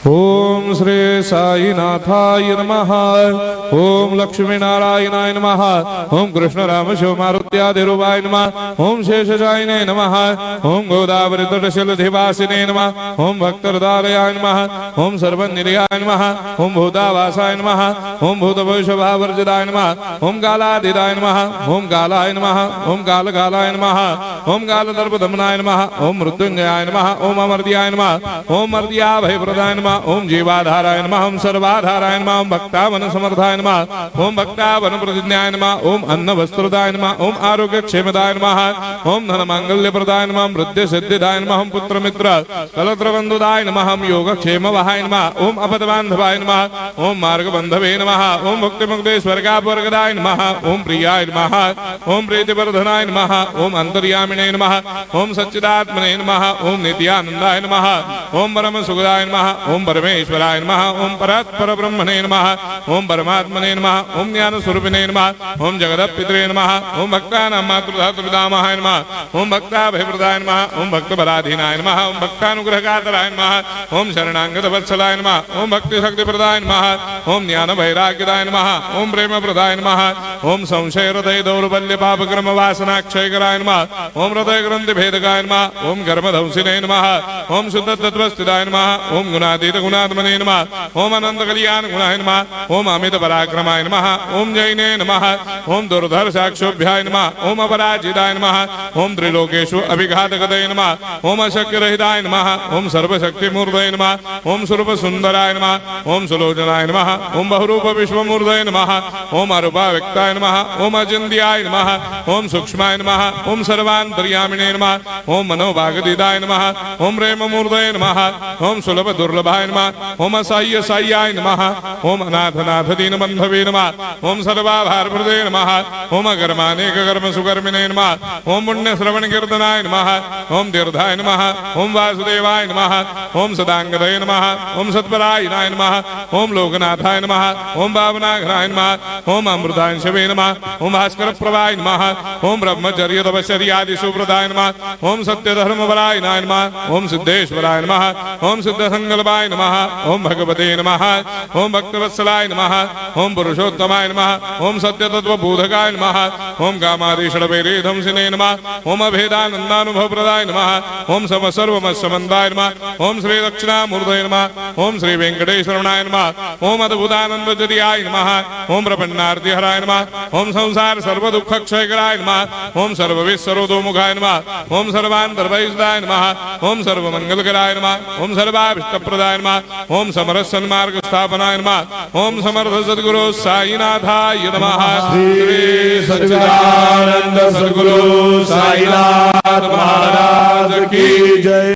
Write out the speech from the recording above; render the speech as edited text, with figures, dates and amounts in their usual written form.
ओम श्री साईनाथाय नमः। ओम लक्ष्मी नारायणाय नमः। ओम कृष्ण राम शिव मारुत्यादिरूपाय नमः। ओम शेषशायिने नमः। ओम गोदावरी तटशिलधिवासिने नमः। ओम भक्तहृदयाय नमः। ओम सर्वनिर्याय नमः। ओम भूतावासाय नमः। ओम भूतभविष्यभावर्जिताय नमः। ओम कालातीताय नमः। ओम कालाय नमः। ओम कालकालाय नमः। ओम कालदर्पदमनाय नमः। ओम मृत्युंजयाय नमः। ओम अमर्त्याय नमः। ओम मर्त्याभयप्रदाय नमः। ओम जीवाधाराय नमः। ओम सर्वाधाराय नमः। ओम भक्तावन समर्थाय नमः। ओम भक्तावन प्रतिज्ञाय नमः। ओम अन्न वस्त्रदाय नमः। ओम आरोग्य क्षेमदाय नमः। ओम धन मांगल्य प्रदाय नमः। ओम वृद्धि सिद्धिदाय नमः। ओम पुत्र मित्र कलत्र बंधुदाय नमः। ओम योग क्षेम वहाय नमः। ओम अपद बांधवाय नमः। ओम मार्ग बंधवे नमः। ओम भक्ति मुक्ति स्वर्गापवर्गदाय नमः। ओम प्रियाय नमः। ओम प्रीतिवर्धनाय नमः। ओम अंतर्यामिने नमः। ओम सच्चिदात्मने नमः। ओम नित्यानंदाय नमः। ओम परम सुखदाय नमः। ओम परमेश्वराय नमः। ओम परात्पर ब्रह्मणे नमः। ओम परमात्मने नमः। ओम ज्ञान स्वरूपिणे नमः। ओम जगदपितरे नमः। ओम भक्तानां मातृधातुर्पितामहाय नमः। ओम भक्ताभयप्रदाय नमः। ओम भक्तपराधीनाय नमः। ओम भक्तानुग्रहकातराय नमः। ओम शरणागत वत्सलाय नमः। ओम भक्ति शक्तिप्रदाय नमः। ओम ज्ञान वैराग्यदाय नमः। ओम प्रेम प्रदाय नमः। ओम संशय हृदय दौर्बल्य पापक्रम वासना क्षयकराय नमः। ओम हृदय ग्रंथि भेदकाय नमः। ओम कर्मधंसिने नमः। ओम शुद्ध तत्वस्थिताय नमः। ओम गुणातीत गुणात्मने नमः। ओम अनंत कल्याण गुणाय नमः। ओम अमित पराक्रमाय नमः। ओम जैने नमः। ओम दुर्धर्षाक्षोभ्याय नमः। ओम अपराजिताय नमः। ओम त्रिलोकेषु अभिघातगतये नमः। ओम अशक्य रहिताय नमः। ओम सर्वशक्तिमूर्तये नमः। ओम स्वरूप सुंदराय नमः। ओम सुलोचनाय नमः। ओम बहुरूप विश्वमूर्तये नमः। ओम अरूपाव्यक्ताय नमः। ओम अचिन्त्याय नमः। ओम सूक्ष्माय नमः। ओम सर्वान्तर्यामिने नमः। ओम मनोभागदिदाय नमः। ओम प्रेममूर्तये नमः। ओम सुलभ दुर्लभाय नमः। ओम असाह्य साह्याय नमः। ओम अनाथनाथ दीनबन्धवे नमः। ओम सर्वाभारप्रदे नमः। ओम अकर्मानेक कर्म सुकर्मिणे नमः। ओम पुण्य श्रवण कीर्तनाय नमः। ओम तीर्थाय नमः। ओम वासुदेवाय नमः। ओम सदांगदये नमः। ओम सत्परायणाय नमः। ओम लोकनाथाय नमः। ओम भावनाघराय नमः। ओम अमृतांशवे नमः। ओम भास्कर प्रभाय नमः। ओम ब्रह्मचर्य तपश्चर्यादि सुप्रदाय नमः। ओम सत्यधर्मपरायणाय नमः। ओम सिद्धेश्वराय नमः। ओम सिद्ध संकल्पाय नमः। ओम भगवते नमः। ओम भक्तवत्सलाय नमः। ओम पुरुषोत्तमाय नमः। ओम सत्य तत्व बोधकाय नमः। ओम कामादिषडवैरे धंसिने नमः। ओम अभेदानंदानुभव प्रदाय नमः। ओम सर्वमस्समन्ताय नमः। ओम श्री दक्षिणामूर्तये नमः। ओम श्री वेंकटेश्वरनाय नमः। ओम अद्भुतानंदजरियाय नमः। ओम प्रपन्नार्तिहराय नमः। ओम संसार सर्व दुःख क्षयकराय नमः। ओम सर्वविश्वरोधोमुखाय नमः। ओम सर्वान्तर्भयदाय नमः। ओम सर्वमंगलकराय नमः। ओम सर्वाभिष्टप्रदाय नमः। ओम समरस सन्मार्ग स्थापनाय नमः। ओम समर्थ सद्गुरु साईनाथाय नमः। श्री सच्चिदानंद सद्गुरु साईनाथ महाराज की जय।